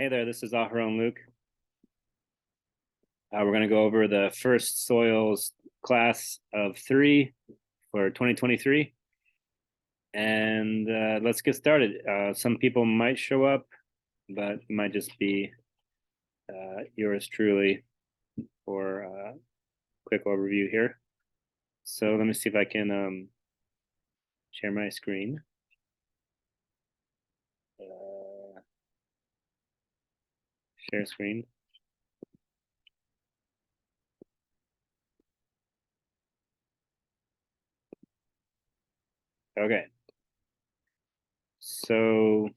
Hey there, this is Aharon Luke. We're going to go over the first soils class of 3 for 2023. And let's get started. Some people might show up, but it might just be yours truly for a quick overview here. So let me see if I can share my screen. Share screen. Okay. So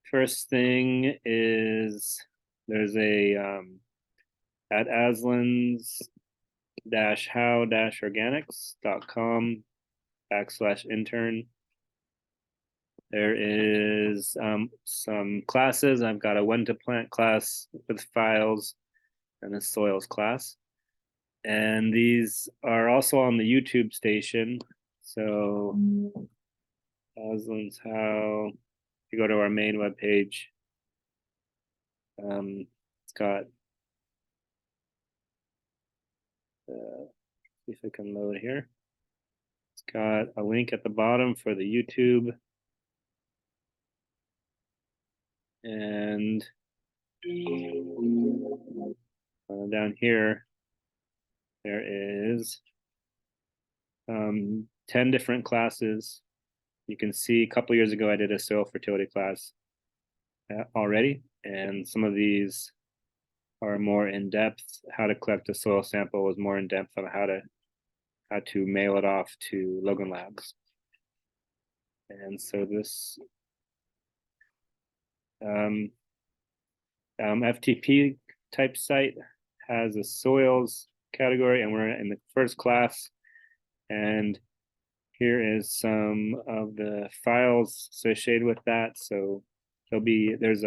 first thing is there's a at aslan's-how-organics.com/intern. There is some classes. I've got a when to plant class with files and a soils class. And these are also on the YouTube station. So Aslan's How, if you go to our main webpage, it's got, see if I can load here. It's got a link at the bottom for the YouTube. And down here, there is 10 different classes. You can see a couple years ago, I did a soil fertility class already, and some of these are more in depth. How to collect a soil sample was more in depth on how to mail it off to Logan Labs. And so this FTP type site has a soils category, and we're in the first class. And here is some of the files associated with that. So there's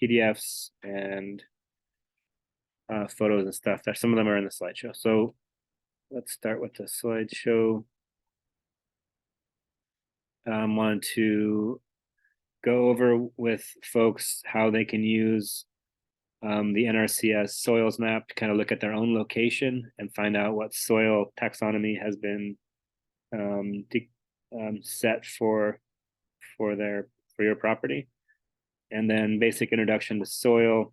PDFs and photos and stuff. Some of them are in the slideshow. So let's start with the slideshow. Wanted to go over with folks how they can use the NRCS soils map to kind of look at their own location and find out what soil taxonomy has been set for your property, and then basic introduction to soil,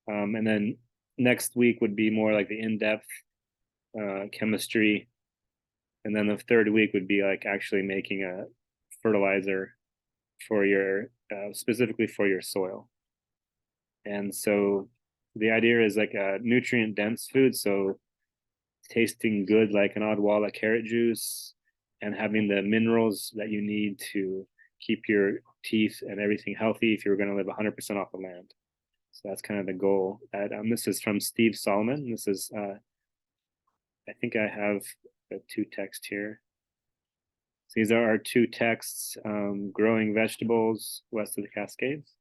and then next week would be more like the in-depth chemistry, and then the third week would be like actually making a fertilizer for your specifically for your soil. And so the idea is like a nutrient dense food, so tasting good like an odd walla carrot juice, and having the minerals that you need to keep your teeth and everything healthy if you're going to live 100% off the land. So that's kind of the goal. This is from Steve Solomon. This is, I think I have the 2 texts here. So these are our 2 texts, Growing Vegetables West of the Cascades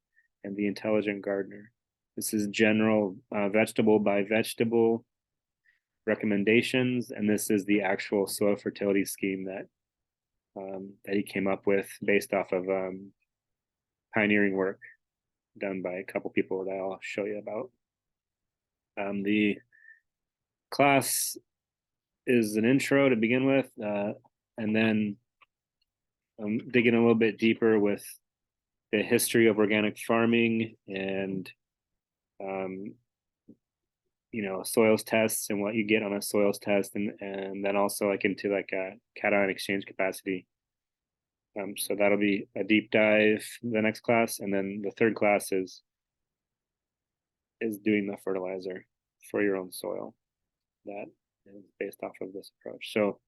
and The Intelligent Gardener. This is general vegetable by vegetable recommendations, and this is the actual soil fertility scheme that he came up with based off of pioneering work done by a couple people that I'll show you about. The class is an intro to begin with, and then digging a little bit deeper with the history of organic farming and soils tests and what you get on a soils test, and then also like into like a cation exchange capacity. So that'll be a deep dive the next class, and then the third class is doing the fertilizer for your own soil that is based off of this approach. So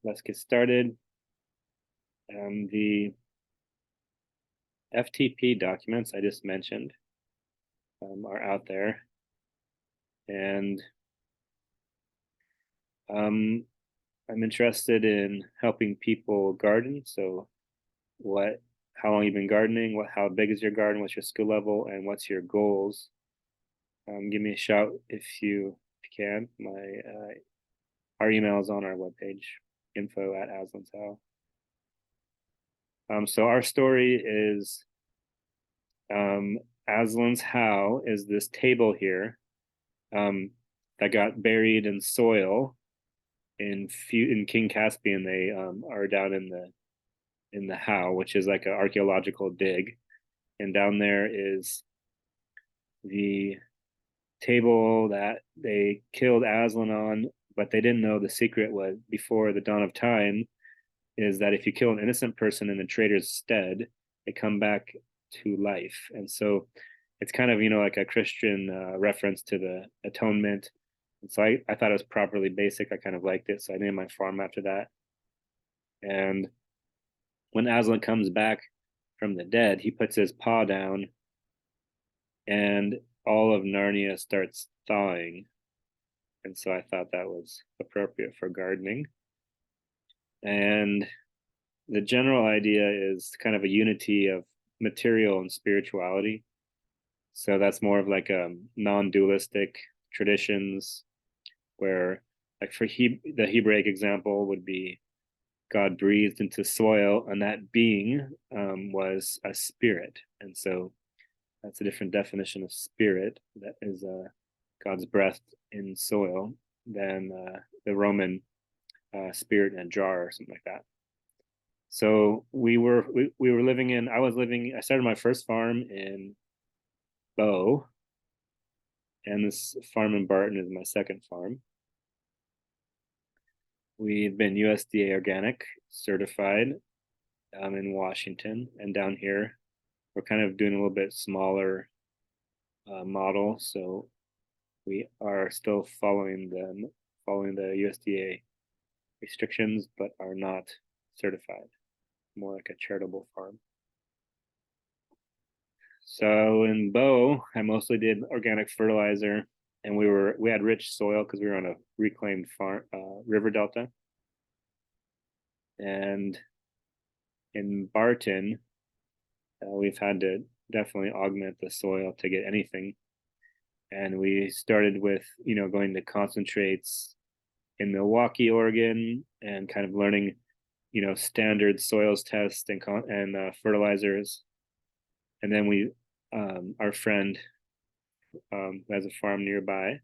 let's get started. The FTP documents I just mentioned are out there, and I'm interested in helping people garden. So how long you've been gardening, how big is your garden, what's your skill level, and what's your goals. Give me a shout if you can. Our email is on our webpage, info@aslandshow. So our story is Aslan's How is this table here that got buried in soil in King Caspian. They are down in the How, which is like an archaeological dig, and down there is the table that they killed Aslan on, but they didn't know the secret was before the dawn of time is that if you kill an innocent person in a traitor's stead, they come back to life. And so it's kind of, like a Christian reference to the atonement. And so I thought it was properly basic. I kind of liked it. So I named my farm after that. And when Aslan comes back from the dead, he puts his paw down and all of Narnia starts thawing. And so I thought that was appropriate for gardening. And the general idea is kind of a unity of material and spirituality. So that's more of like a non-dualistic traditions where, like for the Hebraic example would be God breathed into soil, and that being was a spirit. And so that's a different definition of spirit, that is God's breath in soil, than the Roman spirit in a jar or something like that. So we were living in. I started my first farm in Bow, and this farm in Barton is my second farm. We've been USDA organic certified in Washington, and down here we're kind of doing a little bit smaller model. So we are still following the USDA restrictions, but are not certified. More like a charitable farm. So in Bow, I mostly did organic fertilizer, and we had rich soil because we were on a reclaimed farm, river delta. And in Barton, we've had to definitely augment the soil to get anything. And we started with, going to concentrates in Milwaukee, Oregon, and kind of learning, standard soils tests and fertilizers. And then our friend who has a farm nearby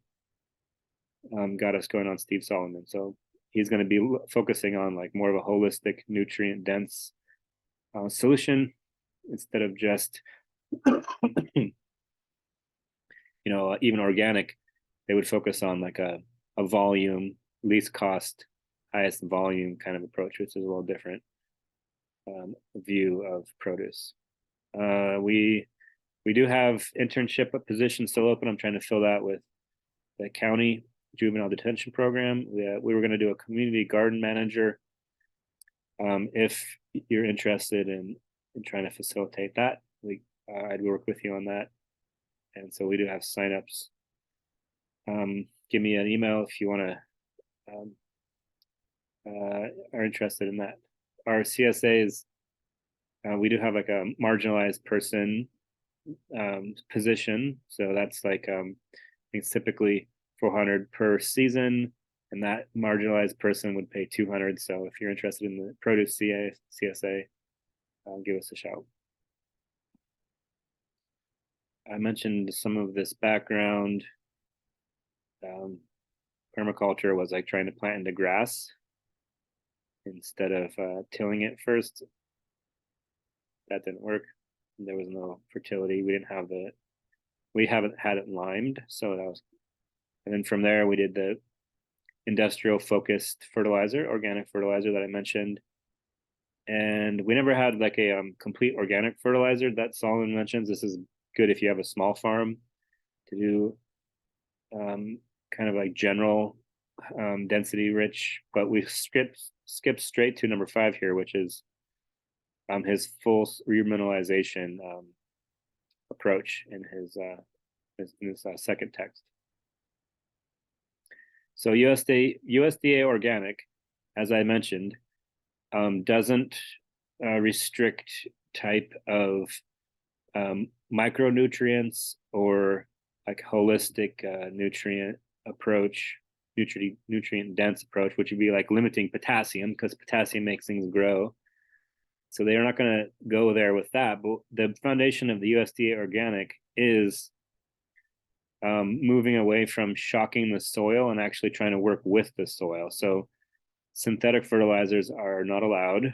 got us going on Steve Solomon. So he's going to be focusing on like more of a holistic, nutrient dense solution instead of just, even organic. They would focus on like a volume, least cost, highest volume kind of approach, which is a little different view of produce. We do have internship positions still open. I'm trying to fill that with the county juvenile detention program. We were going to do a community garden manager. If you're interested in trying to facilitate that, I'd work with you on that. And so we do have signups. Give me an email if you want to are interested in that. Our CSAs, we do have like a marginalized person position. So that's like I think it's typically 400 per season, and that marginalized person would pay 200. So if you're interested in the produce CSA, give us a shout. I mentioned some of this background. Permaculture was like trying to plant into grass instead of tilling it first. That didn't work. There was no fertility. We haven't had it limed, so that was. And then from there, we did the industrial focused fertilizer, organic fertilizer that I mentioned. And we never had like a complete organic fertilizer that Solomon mentions. This is good if you have a small farm to do kind of like general density rich, but we skipped straight to number 5 here, which is his full remineralization approach in his second text. So USDA organic, as I mentioned, doesn't restrict type of micronutrients or like holistic nutrient approach, nutrient dense approach, which would be like limiting potassium because potassium makes things grow. So they are not going to go there with that. But the foundation of the USDA organic is moving away from shocking the soil and actually trying to work with the soil. So synthetic fertilizers are not allowed,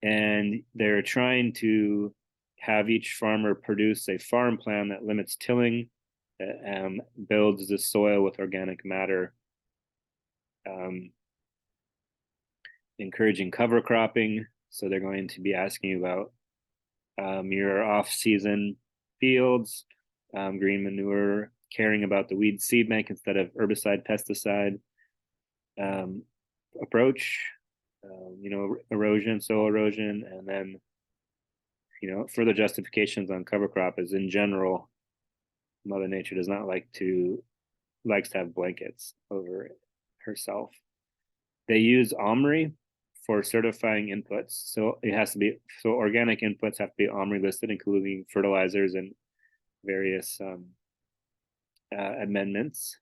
and they're trying to have each farmer produce a farm plan that limits tilling, that builds the soil with organic matter, um, encouraging cover cropping. So they're going to be asking you about your off-season fields, green manure, caring about the weed seed bank instead of herbicide pesticide approach, erosion, soil erosion, and then further justifications on cover crop is in general, Mother Nature does not likes to have blankets over herself. They use OMRI for certifying inputs. So organic inputs have to be OMRI listed, including fertilizers and various amendments.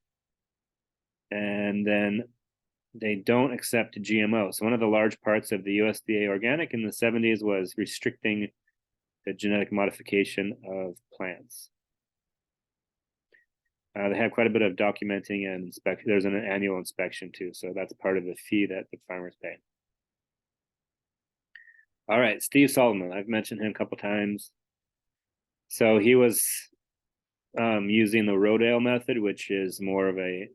And then they don't accept GMO. So one of the large parts of the USDA organic in the 70s was restricting the genetic modification of plants. They have quite a bit of documenting and inspection. There's an annual inspection too, so that's part of the fee that the farmers pay. All right, Steve Solomon. I've mentioned him a couple times. So he was using the Rodale method, which is more of a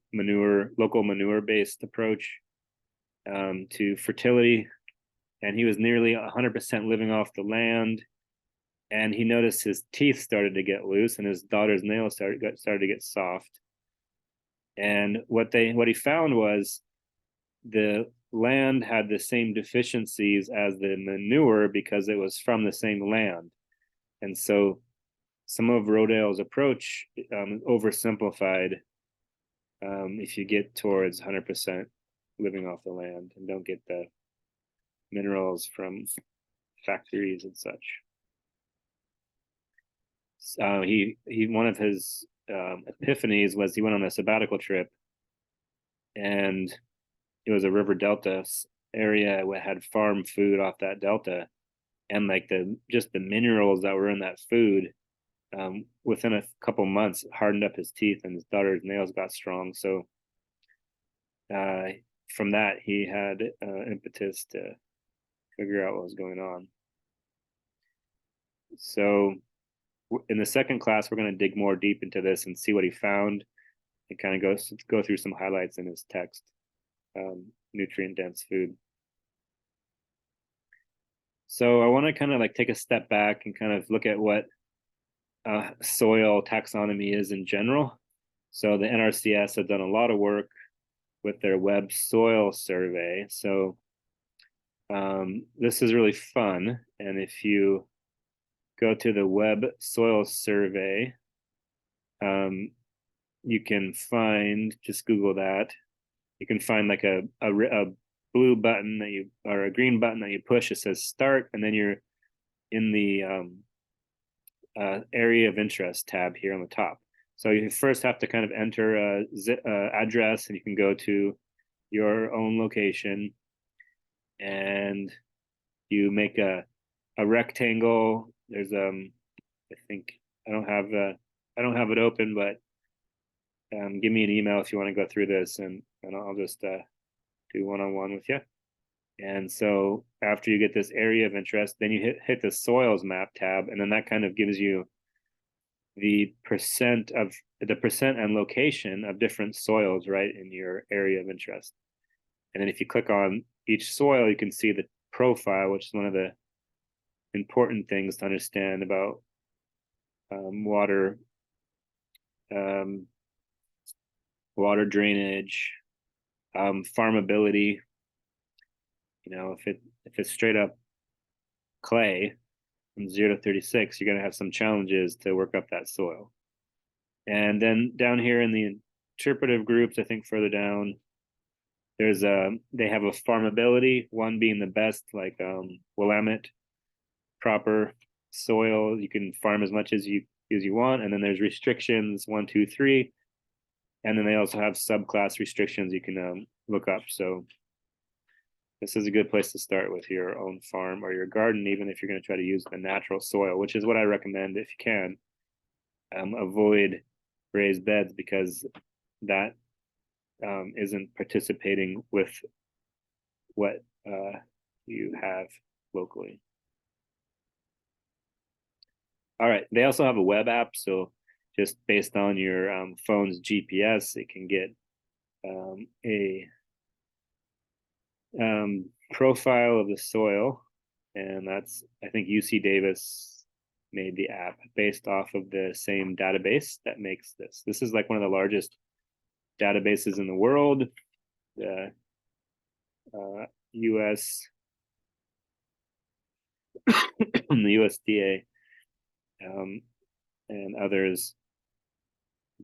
local manure-based approach to fertility, and he was nearly 100% living off the land. And he noticed his teeth started to get loose, and his daughter's nails started to get soft. And what he found was the land had the same deficiencies as the manure because it was from the same land. And so some of Rodale's approach oversimplified if you get towards 100% living off the land and don't get the minerals from factories and such. One of his epiphanies was he went on a sabbatical trip, and it was a river delta area that had farm food off that delta, and like the minerals that were in that food within a couple months hardened up his teeth, and his daughter's nails got strong. So from that he had impetus to figure out what was going on. So in the second class, we're going to dig more deep into this and see what he found, and kind of go through some highlights in his text. Nutrient dense food. So I want to kind of like take a step back and kind of look at what soil taxonomy is in general. So the NRCS have done a lot of work with their web soil survey. So this is really fun. And if you go to the web soil survey, you can find, just Google that. You can find like a blue button or a green button that you push. It says start, and then you're in the area of interest tab here on the top. So you first have to kind of enter a address, and you can go to your own location, and you make a rectangle. There's I think I don't have it open, but give me an email if you want to go through this, and I'll just do one-on-one with you. And so after you get this area of interest, then you hit the soils map tab, and then that kind of gives you the percent and location of different soils right in your area of interest. And then if you click on each soil, you can see the profile, which is one of the important things to understand about water drainage, farmability. If it's straight up clay from 0 to 36, you're going to have some challenges to work up that soil. And then down here in the interpretive groups, I think further down, they have a farmability, one being the best, like Willamette, proper soil. You can farm as much as you want. And then there's restrictions 1, 2, 3. And then they also have subclass restrictions you can look up. So this is a good place to start with your own farm or your garden, even if you're going to try to use the natural soil, which is what I recommend if you can. Avoid raised beds because that isn't participating with what you have locally. All right, they also have a web app, so just based on your phone's GPS, it can get a profile of the soil, and that's, I think UC Davis made the app based off of the same database that makes this. This is like one of the largest databases in the world. The US, the USDA, and others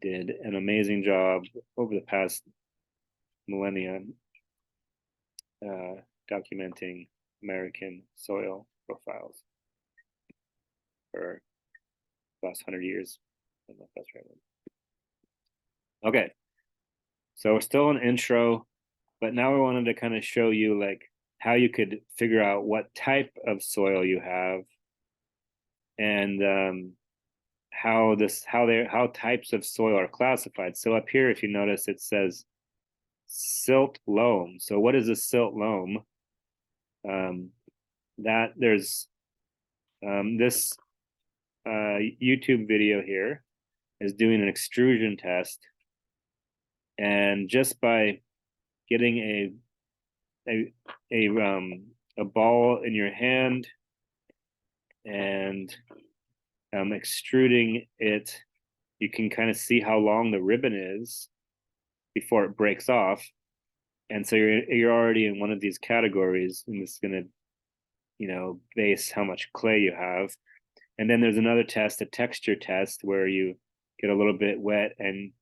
did an amazing job over the past millennia documenting American soil profiles for the last 100 years. I don't know if that's right. Okay, so we're still an intro, but now we wanted to kind of show you like how you could figure out what type of soil you have, and how types of soil are classified. So up here, if you notice, it says silt loam. So what is a silt loam? That there's this YouTube video here is doing an extrusion test, and just by getting a ball in your hand and extruding it, you can kind of see how long the ribbon is before it breaks off. And so you're already in one of these categories, and this is going to, base how much clay you have. And then there's another test, a texture test, where you get a little bit wet and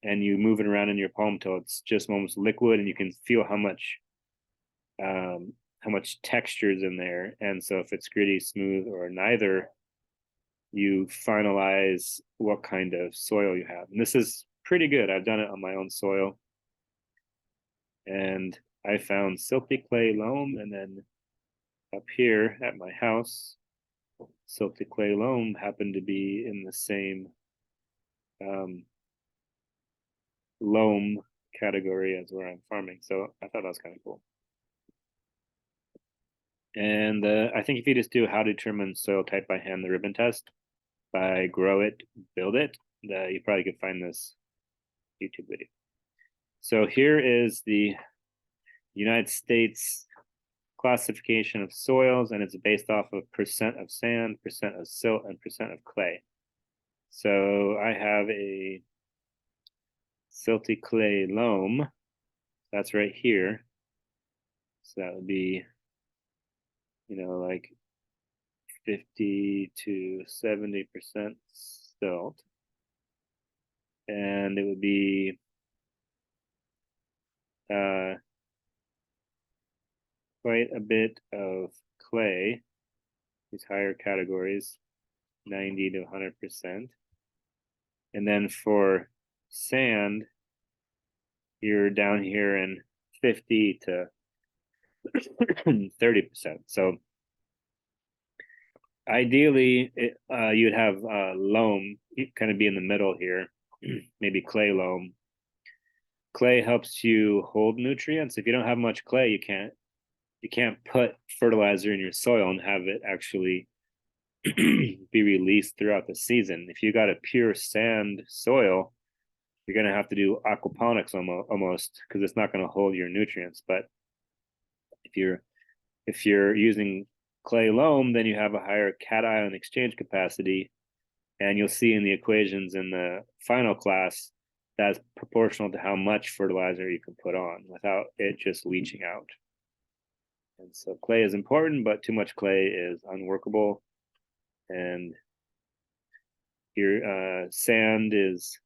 you move it around in your palm till it's just almost liquid, and you can feel how much texture is in there. And so if it's gritty, smooth, or neither, you finalize what kind of soil you have. And this is pretty good. I've done it on my own soil, and I found silty clay loam, and then up here at my house, silty clay loam happened to be in the same loam category as where I'm farming. So I thought that was kind of cool. And I think if you just do how to determine soil type by hand, the ribbon test, by grow it, build it, you probably could find this YouTube video. So here is the United States classification of soils, and it's based off of percent of sand, percent of silt, and percent of clay. So I have a silty clay loam. That's right here. So that would be, like 50 to 70% silt. And it would be quite a bit of clay, these higher categories, 90 to 100%. And then for sand, you're down here in 50 to 30%. So ideally, you'd have loam kind of be in the middle here, maybe clay loam. Clay helps you hold nutrients. If you don't have much clay, you can't put fertilizer in your soil and have it actually be released throughout the season. If you got a pure sand soil, you're going to have to do aquaponics almost, because it's not going to hold your nutrients. But if you're using clay loam, then you have a higher cation exchange capacity, and you'll see in the equations in the final class that's proportional to how much fertilizer you can put on without it just leaching out. And so clay is important, but too much clay is unworkable. And your sand is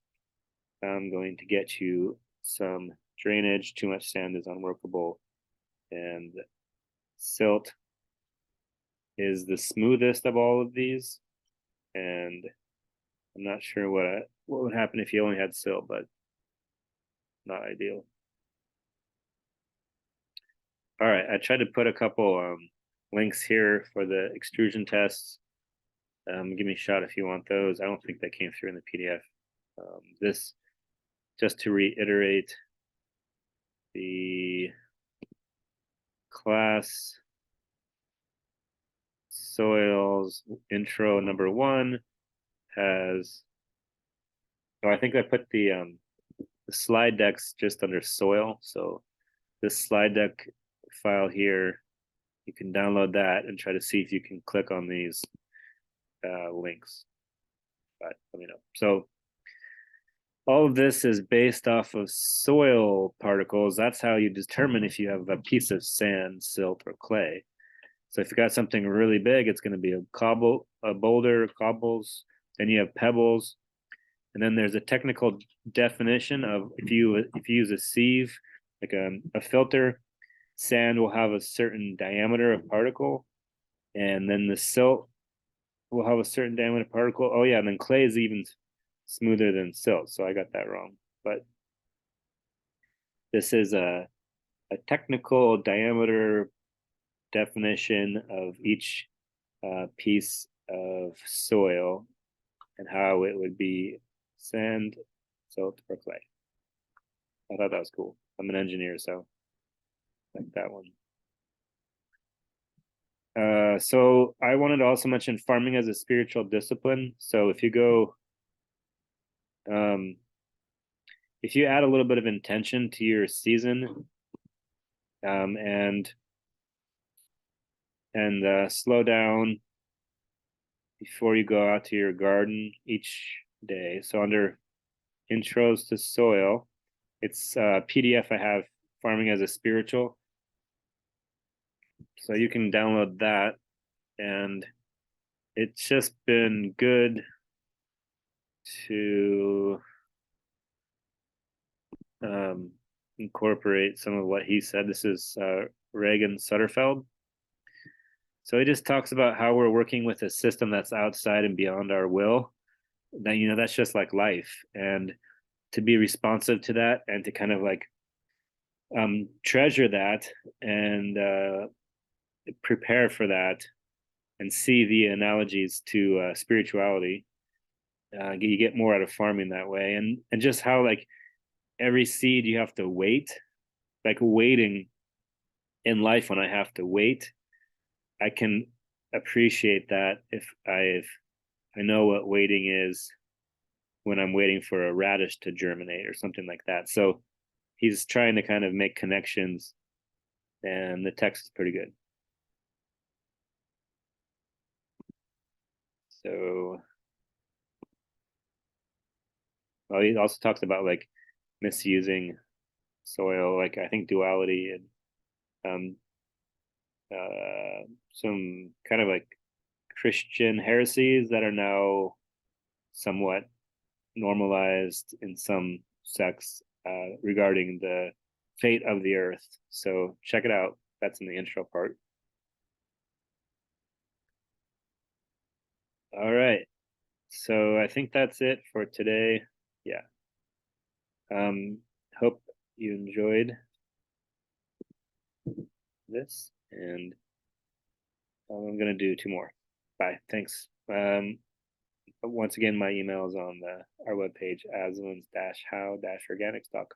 going to get you some drainage. Too much sand is unworkable. And silt is the smoothest of all of these. And I'm not sure what would happen if you only had silt, but not ideal. All right, I tried to put a couple links here for the extrusion tests. Give me a shout if you want those. I don't think they came through in the PDF. This, just to reiterate, the class soils intro number 1 has, oh, I think I put the slide decks just under soil. So this slide deck file here, you can download that and try to see if you can click on these links. But let me know. So all of this is based off of soil particles. That's how you determine if you have a piece of sand, silt, or clay. So if you got something really big, it's going to be a boulder, cobbles. Then you have pebbles, and then there's a technical definition of if you use a sieve, like a filter, sand will have a certain diameter of particle, and then the silt will have a certain diameter particle. Oh yeah, and then clay is even smoother than silt. So I got that wrong. But this is a technical diameter definition of each piece of soil and how it would be sand, silt, or clay. I thought that was cool. I'm an engineer, so I like that one. So I wanted to also mention farming as a spiritual discipline. So um, if you add a little bit of intention to your season, and slow down before you go out to your garden each day. So under intros to soil, it's PDF I have, farming as a spiritual. So you can download that, and it's just been good to incorporate some of what he said. This is Reagan Sutterfeld. So he just talks about how we're working with a system that's outside and beyond our will. That, you know, that's just like life, and to be responsive to that and to kind of like treasure that and prepare for that and see the analogies to spirituality. You get more out of farming that way, and just how like every seed you have to wait, like waiting in life. When I have to wait, I can appreciate that if I know what waiting is when I'm waiting for a radish to germinate or something like that. So he's trying to kind of make connections, and the text is pretty good. So, well, he also talks about like misusing soil, like I think duality and um, some kind of like Christian heresies that are now somewhat normalized in some sects regarding the fate of the earth. So check it out. That's in the intro part. All right. So I think that's it for today. Yeah. Hope you enjoyed this, and I'm gonna do 2 more. Bye. Thanks. Once again, my email is on our webpage, aslins-how-organics.com.